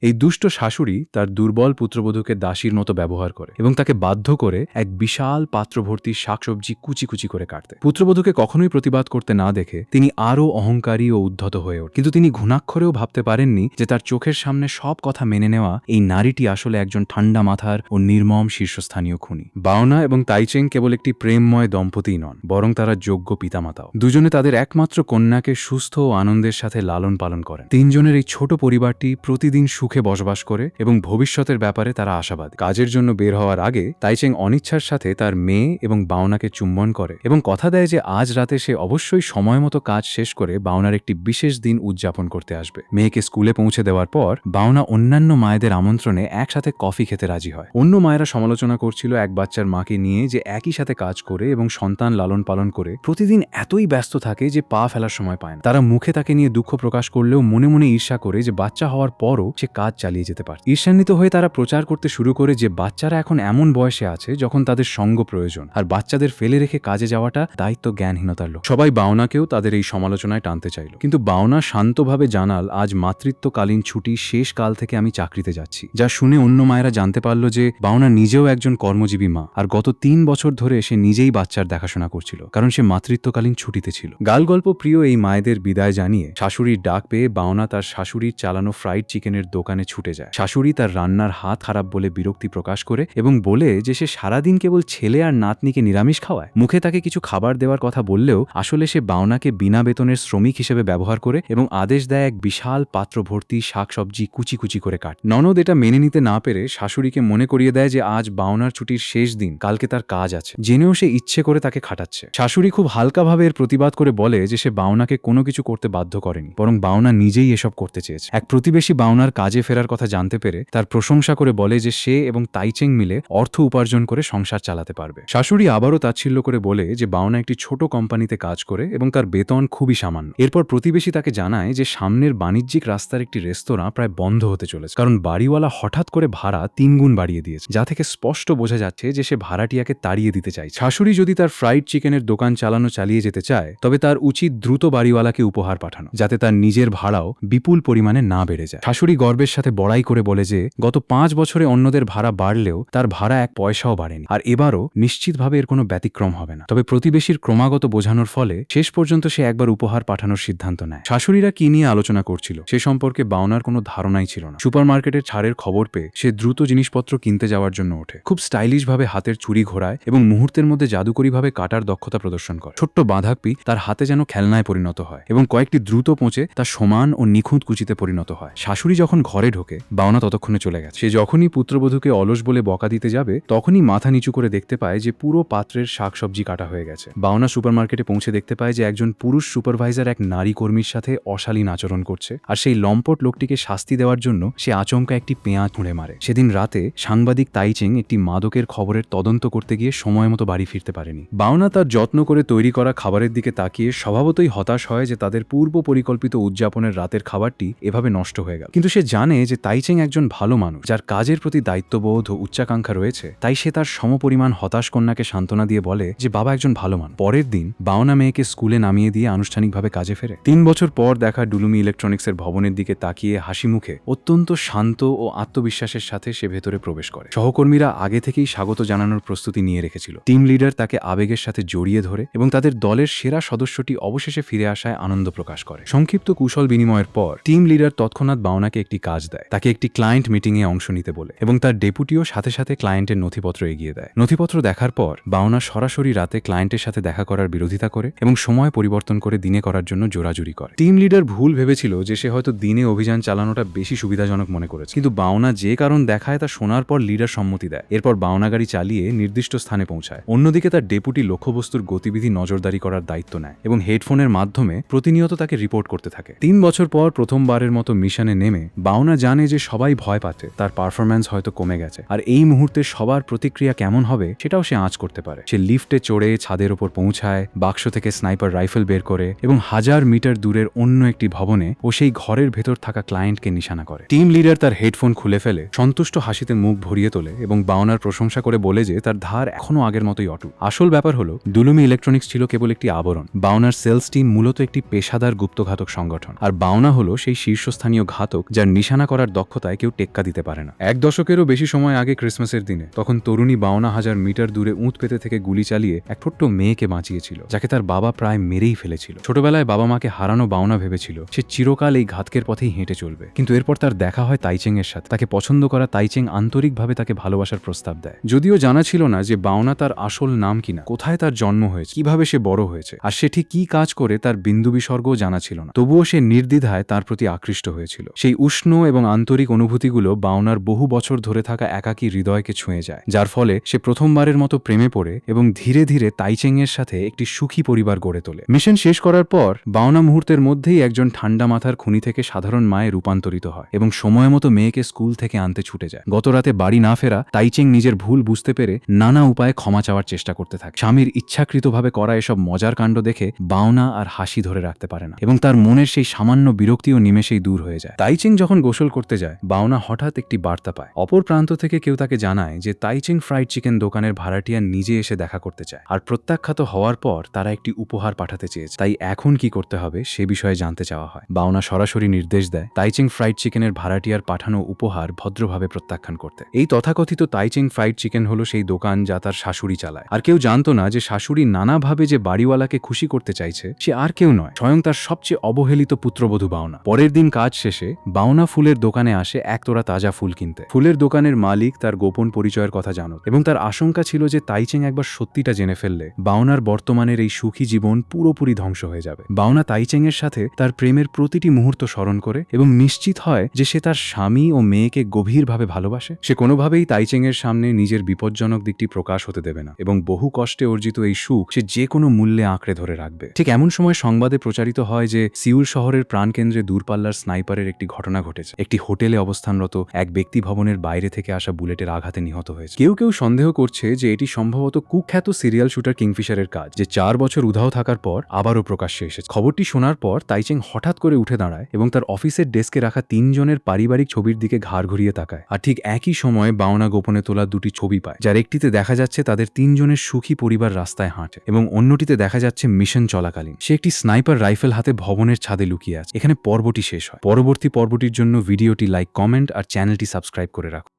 এই দুষ্ট শাশুড়ি তার দুর্বল পুত্রবধূকে দাসীর মতো ব্যবহার করে এবং তাকে বাধ্য করে এক বিশাল পাত্র ভর্তি শাকসবজি কুচি কুচি করে কাটতে। পুত্রবধূকে কখনোই প্রতিবাদ করতে না দেখে তিনি আরও অহংকারী ও উদ্ধত হয়ে ওঠেন, কিন্তু তিনি ঘুণাক্ষরেও ভাবতে পারেননি যে তার চোখের সামনে সব কথা মেনে নেওয়া এই নারীটি আসলে একজন ঠান্ডা মাথার ও নির্মম শীর্ষস্থানীয় খুনি। বাওনা এবং তাইচেং কেবল একটি প্রেমময় দম্পতিই নন, বরং তারা যোগ্য পিতামাতাও। দুজনে তাদের একমাত্র কন্যাকে সুস্থ ও আনন্দের সাথে লালন পালন করেন। তিনজনের এই ছোট পরিবারটি প্রতিদিন সুখে বসবাস করে এবং ভবিষ্যতের ব্যাপারে তারা আশাবাদী। কাজের জন্য বের হওয়ার আগে তাইচেং অনিচ্ছার সাথে তার মেয়ে এবং বাওনাকে চুম্বন করে এবং কথা দেয় যে আজ রাতে সে অবশ্যই সময় মতো কাজ শেষ করে বাওনার একটি বিশেষ দিন উদযাপন করতে আসবে। মেয়েকে স্কুলে পৌঁছে দেওয়ার পর বাওনা অন্যান্য মায়েদের আমন্ত্রণে একসাথে কফি খেতে রাজি হয়। অন্য মায়েরা সমালোচনা করছিল এক বাচ্চার মাকে নিয়ে যে একই সাথে কাজ করে এবং সন্তান লালন পালন করে প্রতিদিন এতই ব্যস্ত থাকে যে পা ফেলার সময় পায় না। তারা মুখে তাকে নিয়ে দুঃখ প্রকাশ করলেও মনে মনে ঈর্ষা করে যে বাচ্চা হওয়ার পরও সে কাজ চালিয়ে যেতে পারে। ঈর্ষান্বিত হয়ে তারা প্রচার করতে শুরু করে যে বাচ্চারা এখন এমন বয়সে আছে যখন তাদের সঙ্গ প্রয়োজন, আর বাচ্চাদের ফেলে রেখে কাজে যাওয়াটা দায়িত্ব জ্ঞানহীনতার লোক। সবাই বাওনাকেও তাদের এই সমালোচনায় টানতে চাইল, কিন্তু বাওনা শান্তভাবে জানাল, আজ মাতৃত্বকালীন ছুটি শেষ কাল থেকে আমি চাকরিতে যাচ্ছি। যা শুনে অন্য মায়েরা জানতে পারল যে বাওনা নিজেও একজন কর্মজীবী মা, আর গত 3 বছর ধরে সে নিজেই বাচ্চার দেখাশোনা করছিল, কারণ সে মাতৃত্বকালীন ছুটিতে ছিল। গালগল্প প্রিয় এই মায়েদের বিদায় জানিয়ে শাশুড়ির ডাক পেয়ে বাওনা তার শাশুড়ির চালানো ফ্রাইড চিকেনের দোকানে ছুটে যায়। শাশুড়ি তার রান্নার হাত খারাপ বলে বিরক্তি প্রকাশ করে এবং বলে যে সে সারাদিন কেবল ছেলে আর নাতনিকে নিরামিষ খাওয়ায়। মুখে তাকে কিছু খাবার দেওয়ার কথা বললেও আসলে সে বাওনাকে বিনা বেতনের শ্রমিক হিসেবে ব্যবহার করে এবং আদেশ দেয় এক বিশাল পাত্র ভর্তি শাকসবজি কুচি কুচি করে কাট। ননদ এটা মেনে নিতে না পেরে শাশুড়িকে মনে করিয়ে দেয় যে আজ বাওনার ছুটির শেষ দিন, কালকে তার কাজ আছে, জেনেও সে ইচ্ছে করে তাকে খাটাচ্ছে। শাশুড়ি খুব হালকাভাবে এর প্রতিবাদ করে বলে যে সে বাওনাকে কোনো কিছু করতে বাধ্য করেনি, বরং বাওনা নিজেই এসব করতে চেয়েছে। এক প্রতিবেশী বাওনার কাজে ফেরার কথা জানতে পেরে তার প্রশংসা করে বলে যে সে এবং তাইচেং মিলে অর্থ উপার্জন করে সংসার চালাতে পারবে। শাশুড়ি আবারও তাচ্ছিল্য করে বলে যে বাওনা একটি ছোট কোম্পানিতে কাজ করে এবং তার বেতন খুবই সামান্য। এরপর প্রতিবেশী তাকে জানায় যে সামনের বাণিজ্যিক রাস্তার একটি রেস্তোরাঁ প্রায় বন্ধ হতে চলেছে, কারণ বাড়িওয়ালা হঠাৎ করে ভাড়া 3 গুণ বাড়িয়ে দিয়েছে, যা থেকে স্পষ্ট বোঝা যাচ্ছে যে সে ভাড়াটিয়াকে তাড়িয়ে দিতে চায়। শাশুড়ি যদি তার ফ্রাইড চিকেনের দোকান চালিয়ে যেতে চায়, তবে তার উচিত দ্রুত বাড়িওয়ালাকে উপহার পাঠানো, যাতে তার নিজের ভাড়াও বিপুল পরিমাণে না বেড়ে যায়। শাশুড়ি গর্বের সাথে বড়াই করে বলে যে গত 5 বছরে অন্যদের ভাড়া বাড়লেও তার ভাড়া 1 পয়সাও বাড়েনি, আর এবারও নিশ্চিতভাবে এর কোনো ব্যতিক্রম হবে না। তবে প্রতিবেশীর ক্রমাগত বোঝানোর ফলে শেষ পর্যন্ত সে একবার উপহার পাঠানোর সিদ্ধান্ত নেয়। শাশুড়িরা কি নিয়ে আলোচনা করছিল সে সম্পর্কে বাওনার কোনো ধারণাই ছিল না। সুপারমার্কেটের ছাড়ের খবর পেয়ে সে দ্রুত জিনিসপত্র কিনতে যাওয়ার জন্য ওঠে। খুব স্টাইলিশ ভাবে হাতের ছুরি ঘোরায় এবং মুহূর্তের মধ্যে জাদুকরীভাবে কাটার দক্ষতা প্রদর্শন করে। ছোট্ট বাঁধাকপি তার হাতে যেন খেলনায় পরিণত হয় এবং কয়েকটি দ্রুত পৌঁছে তার সমান ও নিখুঁত কুচিতে পরিণত হয়। শাশুড়ি যখন ঘরে ঢোকে, বাওনা ততক্ষণে চলে গেছে। সে যখনই পুত্রবধূকে অলস বলে বকা দিতে যাবে, তখনই মাথা নিচু করে দেখতে পায় যে পুরো পাত্রের শাকসবজি কাটা হয়ে গেছে। বাওনা সুপারমার্কেটে পৌঁছে দেখতে পায় যে একজন পুরুষ সুপারভাইজার এক নারী কর্মীর সাথে অশালীন আচরণ করছে, আর সেই লম্পট লোকটিকে শাস্তি দেওয়ার জন্য সে আচমকা একটি পেঁয়াজ ছুঁড়ে মারে। সেদিন রাতে সাংবাদিক তাইচেং একটি মাদকের খবরের তদন্ত করতে গিয়ে সময় মতো বাড়ি ফিরতে পারেনি। বাওনা তার যত্ন করে তৈরি করা খাবারের দিকে তাকিয়ে স্বভাবতই হতাশ হয় যে তাদের পূর্ব পরিকল্পিত উদযাপনের রাতের খাবারটি এভাবে নষ্ট হয়ে গেল। কিন্তু সে জানে যে তাইচেং একজন ভালো মানুষ, যার কাজের প্রতি দায়িত্ববোধ ও উচ্চাকাঙ্ক্ষা রয়েছে, তাই সে তার সমপরিমাণ হতাশ কন্যাকে সান্ত্বনা দিয়ে বলে যে বাবা একজন ভালো মানুষ। পরের দিন বাওনা মেয়েকে স্কুলে নামিয়ে দিয়ে আনুষ্ঠানিকভাবে কাজে ফেরে। 3 বছর পর দেখা ডুলুমি ইলেকট্রনিক্সের ভবনের দিকে তাকিয়ে হাসি মুখে অত্যন্ত শান্ত ও আত্মবিশ্বাসের সাথে সে ভেতরে প্রবেশ করে। সহকর্মীরা আগে থেকেই স্বাগত জানানোর প্রস্তুতি নিয়ে রেখেছিল। টিম লিডার তাকে আবেগের সাথে জড়িয়ে ধরে এবং তাদের দলের সেরা সদস্যটি অবশেষে ফিরে আসায় আনন্দ প্রকাশ করে। সংক্ষিপ্ত কুশল বিনিময়ের পর টিম লিডার তৎক্ষণাৎ বাওনাকে একটি কাজ দেয়, তাকে একটি ক্লায়েন্ট মিটিংয়ে অংশ নিতে বলে এবং তার ডেপুটিও সাথে সাথে ক্লায়েন্টের নথিপত্র এগিয়ে দেয়। নথিপত্র দেখার পর বাওনা সরাসরি রাতে ক্লায়েন্টের সাথে দেখা করার বিরোধিতা করে এবং সময় পরিবর্তন করে দিনে করার জন্য জোরাজুরি করে। টিম লিডার ভুল ভেবেছিল যে সে হয়তো দিনে অভিযান চালানোটা বেশি সুবিধাজনক মনে করেছে, কিন্তু বাওনা যে কারণ দেখায় তা শোনার পর লিডার সম্মতি দেয়। এরপর বাওনা গাড়ি চালিয়ে নির্দিষ্ট স্থানে পৌঁছায়। অন্যদিকে তার ডেপুটি লক্ষ্যবস্তুর গতিবিধি নজরদারি করার দায়িত্ব নেয় এবং হেডফোনের মাধ্যমে প্রতিনিয়ত তাকে রিপোর্ট করতে থাকে। 3 বছর পর প্রথমবারের মতো মিশনে নেমে বাওনা জানে যে সবাই ভয় পাচ্ছে, তার পারফরম্যান্স হয়তো কমে গেছে, আর এই মুহূর্তে সবার প্রতিক্রিয়া কেমন হবে সেটাও সে আঁচ করতে পারে। সে লিফটে চড়ে ছাদের ওপর পৌঁছায়, বাক্স থেকে স্নাইপার রাইফেল বের করে এবং 1000 মিটার দূরের অন্য একটি ভবনে ও সেই ঘরের ভেতর থাকা ক্লায়েন্টকে নিশানা করে। টিম লিডার তার হেডফোন খুলে ফেলে সন্তুষ্ট হাসিতে মুখ ভরিয়ে তোলে এবং বাওনার প্রশংসা করে বলে যে তার ধার এখনো আগের মতোই অটুট। আসল ব্যাপার হলো ডুলুমি ইলেকট্রনিক্স ছিল কেবল একটি আবরণ। বাওনার সেলস টিম মূলত একটি পেশাদার গুপ্তঘাতক সংগঠন, আর বাওনা হলো সেই শীর্ষস্থানীয় ঘাতক যার নিশানা নিশানা করার দক্ষতায় কেউ টেক্কা দিতে পারে না। 1 দশকেরও বেশি সময় আগে ক্রিসমাসের দিনে তখন তরুণী 52,000 মিটার দূরে উঁত পেতে থেকে গুলি চালিয়ে এক ছোট্ট মেয়েকে বাঁচিয়েছিল, যাকে তার বাবা প্রায় মেরেই ফেলেছিল। ছোটবেলায় বাবা মাকে হারানো বাওনা ভেবেছিল সে চিরকাল এই ঘাতকের পথেই হেঁটে চলবে, কিন্তু এরপর তার দেখা হয় তাইচেং এর সাথে। তাকে পছন্দ করা তাইচেং আন্তরিকভাবে তাকে ভালোবাসার প্রস্তাব দেয়, যদিও জানা ছিল না যে বাওনা তার আসল নাম কিনা, কোথায় তার জন্ম হয়েছে, কিভাবে সে বড় হয়েছে, আর সে ঠিক কি কাজ করে তার বিন্দু বিসর্গও জানা ছিল না। তবুও সে নির্দ্বিধায় তার প্রতি আকৃষ্ট হয়েছিল। সেই উষ্ণ এবং আন্তরিক অনুভূতিগুলো বাওনার বহু বছর ধরে থাকা একাকী হৃদয়কে ছুঁয়ে যায়, যার ফলে সে প্রথমবারের মতো প্রেমে পড়ে এবং ধীরে ধীরে তাইচেং এর সাথে একটি সুখী পরিবার গড়ে তোলে। মিশন শেষ করার পর বাওনা মুহূর্তের মধ্যেই একজন ঠান্ডা মাথার খুনি থেকে সাধারণ মায়ে রূপান্তরিত হয় এবং সময় মতো মেয়েকে স্কুল থেকে আনতে ছুটে যায়। গত রাতে বাড়ি না ফেরা তাইচেং নিজের ভুল বুঝতে পেরে নানা উপায়ে ক্ষমা চাওয়ার চেষ্টা করতে থাকে। স্বামীর ইচ্ছাকৃতভাবে করা এসব মজার কাণ্ড দেখে বাওনা আর হাসি ধরে রাখতে পারে না এবং তার মনের সেই সামান্য বিরক্তিও নিমেষেই দূর হয়ে যায়। তাইচেং যখন গোসল করতে যায়, বাওনা হঠাৎ একটি বার্তা পায়। অপর প্রান্ত থেকে কেউ তাকে জানায় যে তাইচেং ফ্রাইড চিকেন দোকানের ভাড়াটিয়া নিজে এসে দেখা করতে চায়, আর প্রত্যাখ্যাত হওয়ার পর তারা একটি উপহার পাঠাতে চেয়েছে। তাই এখন কি করতে হবে সে বিষয়ে জানতে চাওয়া হয়। বাওনা সরাসরি নির্দেশ দেয় তাইচেং ফ্রাইড চিকেনের ভাড়াটিয়ার পাঠানো উপহার ভদ্রভাবে প্রত্যাখ্যান করতে। এই তথাকথিত তাইচেং ফ্রাইড চিকেন হলো সেই দোকান যা তার শাশুড়ি চালায়, আর কেউ জানতো না যে শাশুড়ি নানাভাবে যে বাড়িওয়ালাকে খুশি করতে চাইছে সে আর কেউ নয়, স্বয়ং তার সবচেয়ে অবহেলিত পুত্রবধূ বাওনা। পরের দিন কাজ শেষে বাওনা ফুলের দোকানে আসে একতোড়া তাজা ফুল কিনতে। ফুলের দোকানের মালিক তার গোপন পরিচয়ের কথা জানত এবং তার আশঙ্কা ছিল যে তাইচেং একবার সত্যিটা জেনে ফেললে বাওনার বর্তমানের এই সুখী জীবন পুরোপুরি ধ্বংস হয়ে যাবে। বাওনা তাইচেং এর সাথে তার প্রেমের প্রতিটি মুহূর্ত স্মরণ করে এবং নিশ্চিত হয় যে সে তার স্বামী ও মেয়েকে গভীরভাবে ভালোবাসে। সে কোনোভাবেই তাইচেং এর সামনে নিজের বিপজ্জনক দিকটি প্রকাশ হতে দেবে না এবং বহু কষ্টে অর্জিত এই সুখ সে যে কোনো মূল্যে আঁকড়ে ধরে রাখবে। ঠিক এমন সময় সংবাদে প্রচারিত হয় যে সিউল শহরের প্রাণকেন্দ্রে দূরপাল্লার স্নাইপারের একটি ঘটনা ঘটেছে। একটি হোটেলে অবস্থানরত এক ব্যক্তি ভবনের বাইরে থেকে আসা বুলেটের আঘাতে নিহত হয়েছে। কেউ কেউ সন্দেহ করছে যে এটি সম্ভবত কুখ্যাত সিরিয়াল শুটার কিংফিশারের কাজ, যে 4 বছর উধাও থাকার পর আবারও প্রকাশ্যে এসেছে। খবরটি শোনার পর তাইচেং হঠাৎ করে উঠে দাঁড়ায় এবং তার অফিসের ডেস্কে রাখা 3 জনের পারিবারিক ছবির দিকে ঘাড় ঘুরিয়ে তাকায়। আর ঠিক একই সময় বাওনা গোপনে তোলা 2টি ছবি পায়, যার একটিতে দেখা যাচ্ছে তাদের 3 জনের সুখী পরিবার রাস্তায় হাঁটে এবং অন্যটিতে দেখা যাচ্ছে মিশন চলাকালীন সে একটি স্নাইপার রাইফেল হাতে ভবনের ছাদে লুকিয়ে আছে। এখানে পর্বটি শেষ হয়। পরবর্তী পর্বটির জন্য ভিডিওটি লাইক, কমেন্ট আর চ্যানেলটি সাবস্ক্রাইব করে রাখুন।